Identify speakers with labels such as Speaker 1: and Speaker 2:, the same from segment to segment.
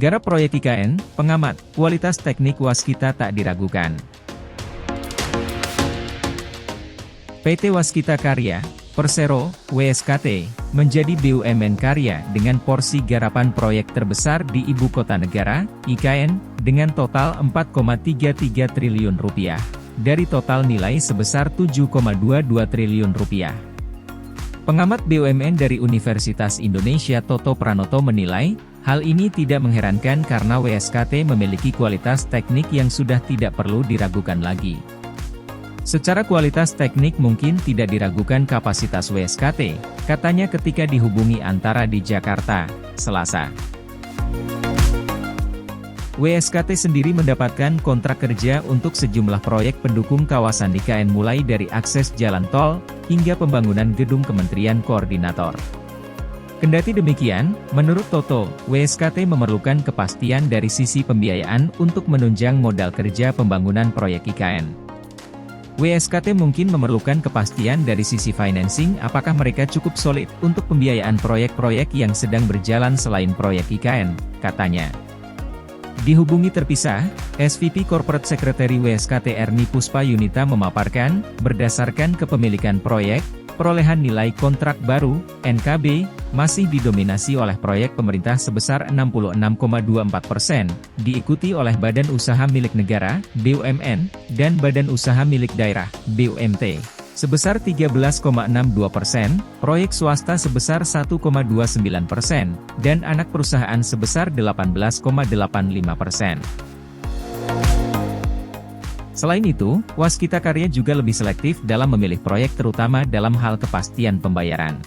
Speaker 1: Garap proyek IKN, pengamat, kualitas teknik waskita tak diragukan. PT Waskita Karya, Persero, WSKT, menjadi BUMN karya dengan porsi garapan proyek terbesar di Ibu Kota Negara, IKN, dengan total Rp4,33 triliun, dari total nilai sebesar Rp7,22 triliun. Pengamat BUMN dari Universitas Indonesia Toto Pranoto menilai, hal ini tidak mengherankan karena WSKT memiliki kualitas teknik yang sudah tidak perlu diragukan lagi. Secara kualitas teknik mungkin tidak diragukan kapasitas WSKT, katanya ketika dihubungi Antara di Jakarta, Selasa. WSKT sendiri mendapatkan kontrak kerja untuk sejumlah proyek pendukung kawasan IKN mulai dari akses jalan tol, hingga pembangunan gedung Kementerian Koordinator. Kendati demikian, menurut Toto, WSKT memerlukan kepastian dari sisi pembiayaan untuk menunjang modal kerja pembangunan proyek IKN. WSKT mungkin memerlukan kepastian dari sisi financing apakah mereka cukup solid untuk pembiayaan proyek-proyek yang sedang berjalan selain proyek IKN, katanya. Dihubungi terpisah, SVP Corporate Secretary WSKT Ernie Puspa Yunita memaparkan, berdasarkan kepemilikan proyek, perolehan nilai kontrak baru, NKB, masih didominasi oleh proyek pemerintah sebesar 66,24%, diikuti oleh Badan Usaha Milik Negara, BUMN, dan Badan Usaha Milik Daerah, BUMT, sebesar 13,62%, proyek swasta sebesar 1,29%, dan anak perusahaan sebesar 18,85%. Selain itu, Waskita Karya juga lebih selektif dalam memilih proyek terutama dalam hal kepastian pembayaran.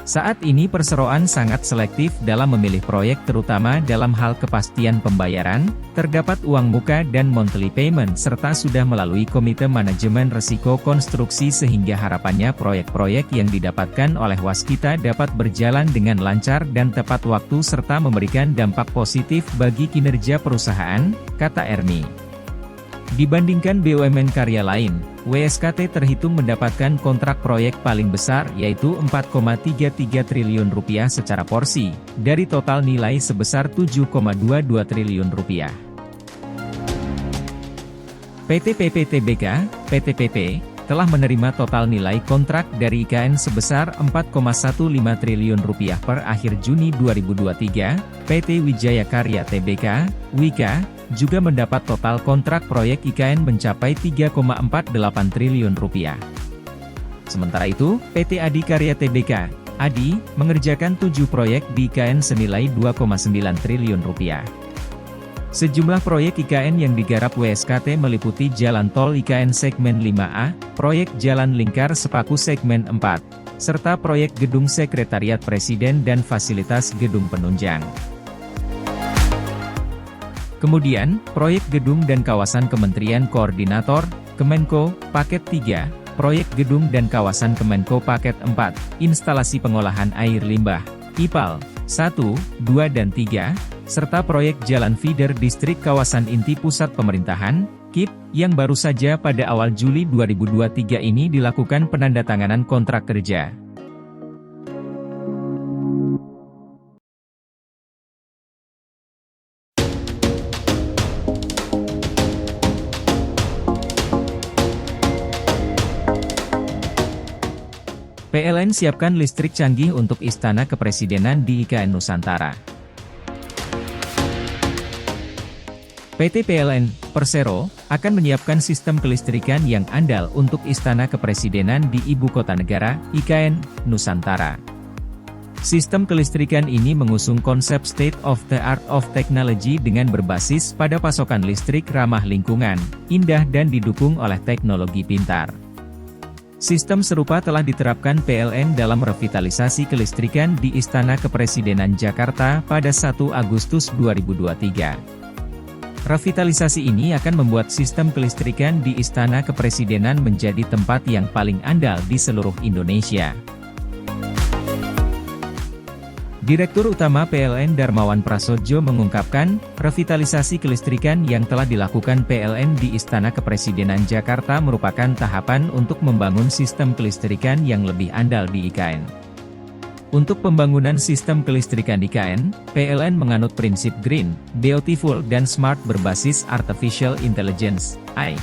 Speaker 1: Saat ini perseroan sangat selektif dalam memilih proyek terutama dalam hal kepastian pembayaran, terdapat uang muka dan monthly payment serta sudah melalui komite manajemen risiko konstruksi sehingga harapannya proyek-proyek yang didapatkan oleh Waskita dapat berjalan dengan lancar dan tepat waktu serta memberikan dampak positif bagi kinerja perusahaan, kata Ernie. Dibandingkan BUMN karya lain, WSKT terhitung mendapatkan kontrak proyek paling besar yaitu Rp4,33 triliun secara porsi, dari total nilai sebesar Rp7,22 triliun. PT PP Tbk, PTPP, telah menerima total nilai kontrak dari IKN sebesar Rp4,15 triliun per akhir Juni 2023, PT Wijaya Karya Tbk, Wika, juga mendapat total kontrak proyek IKN mencapai Rp3,48 triliun. Sementara itu, PT Adi Karya Tbk, Adi, mengerjakan 7 proyek di IKN senilai Rp2,9 triliun. Sejumlah proyek IKN yang digarap WSKT meliputi Jalan Tol IKN Segmen 5A, Proyek Jalan Lingkar Sepaku Segmen 4, serta proyek Gedung Sekretariat Presiden dan Fasilitas Gedung Penunjang. Kemudian, proyek gedung dan kawasan Kementerian Koordinator, Kemenko, Paket 3, proyek gedung dan kawasan Kemenko Paket 4, instalasi pengolahan air limbah, IPAL, 1, 2 dan 3, serta proyek jalan feeder distrik kawasan inti pusat pemerintahan, KIP, yang baru saja pada awal Juli 2023 ini dilakukan penandatanganan kontrak kerja. PLN siapkan listrik canggih untuk Istana Kepresidenan di IKN Nusantara. PT PLN, Persero, akan menyiapkan sistem kelistrikan yang andal untuk Istana Kepresidenan di Ibu Kota Negara, IKN, Nusantara. Sistem kelistrikan ini mengusung konsep state of the art of technology dengan berbasis pada pasokan listrik ramah lingkungan, indah dan didukung oleh teknologi pintar. Sistem serupa telah diterapkan PLN dalam revitalisasi kelistrikan di Istana Kepresidenan Jakarta pada 1 Agustus 2023. Revitalisasi ini akan membuat sistem kelistrikan di Istana Kepresidenan menjadi tempat yang paling andal di seluruh Indonesia. Direktur Utama PLN Darmawan Prasojo mengungkapkan, revitalisasi kelistrikan yang telah dilakukan PLN di Istana Kepresidenan Jakarta merupakan tahapan untuk membangun sistem kelistrikan yang lebih andal di IKN. Untuk pembangunan sistem kelistrikan IKN, PLN menganut prinsip Green, Beautiful dan Smart berbasis Artificial Intelligence, AI.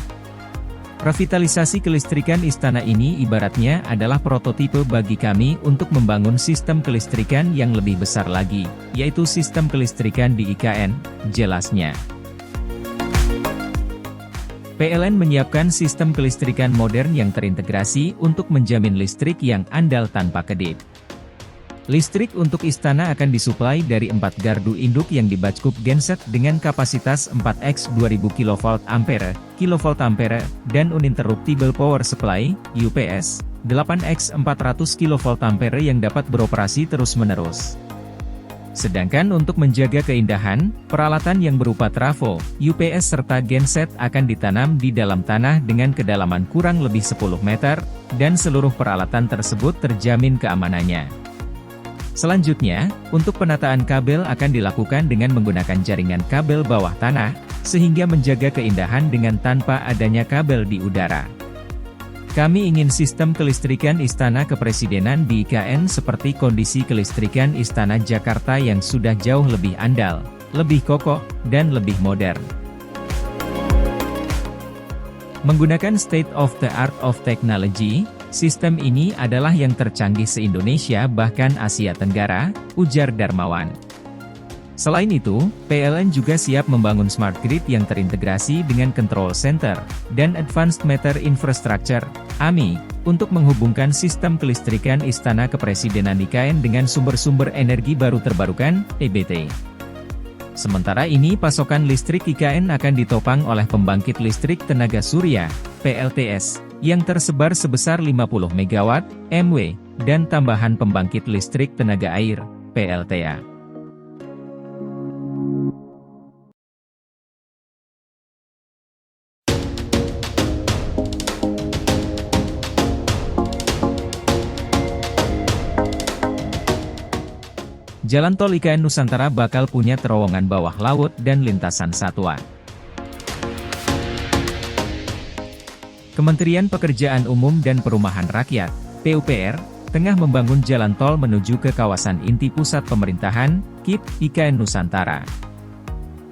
Speaker 1: Revitalisasi kelistrikan istana ini ibaratnya adalah prototipe bagi kami untuk membangun sistem kelistrikan yang lebih besar lagi, yaitu sistem kelistrikan di IKN, jelasnya. PLN menyiapkan sistem kelistrikan modern yang terintegrasi untuk menjamin listrik yang andal tanpa kedip. Listrik untuk istana akan disuplai dari 4 gardu induk yang dibackup genset dengan kapasitas 4x 2000 kVA, dan uninterruptible power supply, UPS, 8x 400 kVA yang dapat beroperasi terus-menerus. Sedangkan untuk menjaga keindahan, peralatan yang berupa trafo, UPS serta genset akan ditanam di dalam tanah dengan kedalaman kurang lebih 10 meter, dan seluruh peralatan tersebut terjamin keamanannya. Selanjutnya, untuk penataan kabel akan dilakukan dengan menggunakan jaringan kabel bawah tanah, sehingga menjaga keindahan dengan tanpa adanya kabel di udara. Kami ingin sistem kelistrikan Istana Kepresidenan di IKN seperti kondisi kelistrikan Istana Jakarta yang sudah jauh lebih andal, lebih kokoh, dan lebih modern. Menggunakan state of the art of technology, sistem ini adalah yang tercanggih se-Indonesia bahkan Asia Tenggara, ujar Darmawan. Selain itu, PLN juga siap membangun smart grid yang terintegrasi dengan control center, dan advanced meter infrastructure, AMI, untuk menghubungkan sistem kelistrikan Istana Kepresidenan IKN dengan sumber-sumber energi baru terbarukan, EBT. Sementara ini pasokan listrik IKN akan ditopang oleh pembangkit listrik tenaga surya, PLTS, yang tersebar sebesar 50 MW, MW, dan tambahan pembangkit listrik tenaga air, PLTA. Jalan tol IKN Nusantara bakal punya terowongan bawah laut dan lintasan satwa. Kementerian Pekerjaan Umum dan Perumahan Rakyat, PUPR, tengah membangun jalan tol menuju ke kawasan inti pusat pemerintahan, KIP, IKN Nusantara.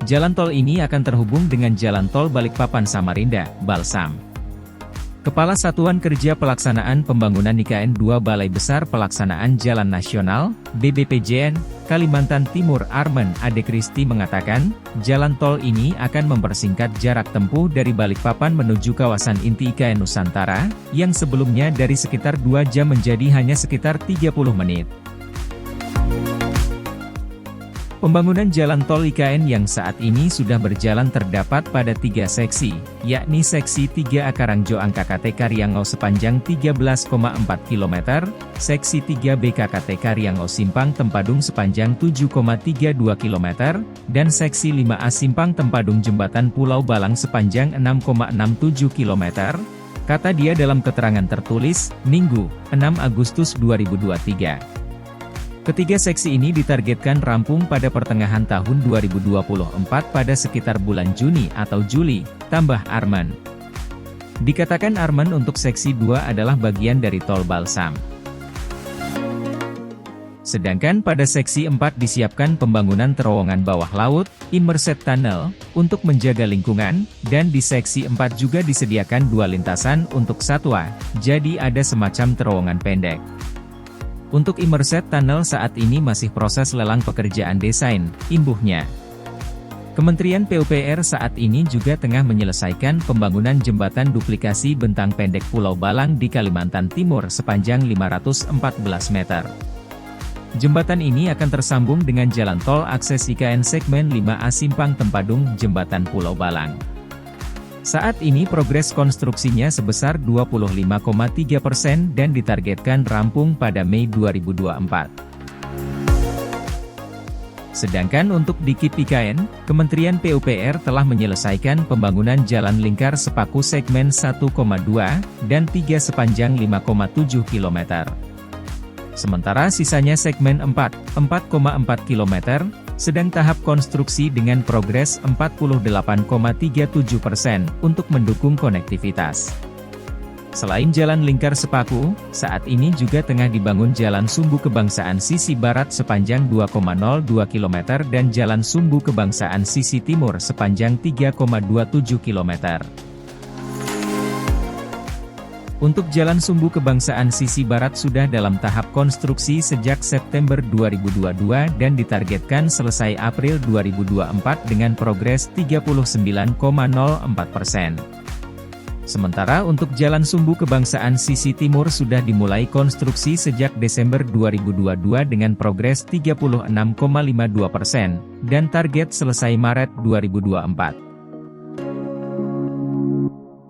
Speaker 1: Jalan tol ini akan terhubung dengan Jalan Tol Balikpapan Samarinda, Balsam. Kepala Satuan Kerja Pelaksanaan Pembangunan IKN 2 Balai Besar Pelaksanaan Jalan Nasional, BBPJN, Kalimantan Timur Armen Ade Kristi mengatakan, jalan tol ini akan mempersingkat jarak tempuh dari Balikpapan menuju kawasan inti IKN Nusantara, yang sebelumnya dari sekitar 2 jam menjadi hanya sekitar 30 menit. Pembangunan jalan tol IKN yang saat ini sudah berjalan terdapat pada 3 seksi, yakni seksi 3A Karangjo KKT Karyangau sepanjang 13,4 km, seksi 3B KKT Karyangau Simpang Tempadung sepanjang 7,32 km, dan seksi 5A Simpang Tempadung Jembatan Pulau Balang sepanjang 6,67 km, kata dia dalam keterangan tertulis, Minggu, 6 Agustus 2023. Ketiga seksi ini ditargetkan rampung pada pertengahan tahun 2024 pada sekitar bulan Juni atau Juli, tambah Arman. Dikatakan Arman untuk seksi 2 adalah bagian dari tol Balsam. Sedangkan pada seksi 4 disiapkan pembangunan terowongan bawah laut, immersed tunnel, untuk menjaga lingkungan, dan di seksi 4 juga disediakan 2 lintasan untuk satwa, jadi ada semacam terowongan pendek. Untuk immersed tunnel saat ini masih proses lelang pekerjaan desain, imbuhnya. Kementerian PUPR saat ini juga tengah menyelesaikan pembangunan jembatan duplikasi bentang pendek Pulau Balang di Kalimantan Timur sepanjang 514 meter. Jembatan ini akan tersambung dengan jalan tol akses IKN segmen 5A Simpang Tempadung Jembatan Pulau Balang. Saat ini progres konstruksinya sebesar 25,3% dan ditargetkan rampung pada Mei 2024. Sedangkan untuk di KIP IKN, Kementerian PUPR telah menyelesaikan pembangunan jalan lingkar sepaku segmen 1,2 dan 3 sepanjang 5,7 km. Sementara sisanya segmen 4, 4,4 km, sedang tahap konstruksi dengan progres 48,37% untuk mendukung konektivitas. Selain Jalan Lingkar Sepaku, saat ini juga tengah dibangun Jalan Sumbu Kebangsaan sisi barat sepanjang 2,02 km dan Jalan Sumbu Kebangsaan sisi timur sepanjang 3,27 km. Untuk Jalan Sumbu Kebangsaan sisi barat sudah dalam tahap konstruksi sejak September 2022 dan ditargetkan selesai April 2024 dengan progres 39,04%. Sementara untuk Jalan Sumbu Kebangsaan sisi timur sudah dimulai konstruksi sejak Desember 2022 dengan progres 36,52% dan target selesai Maret 2024.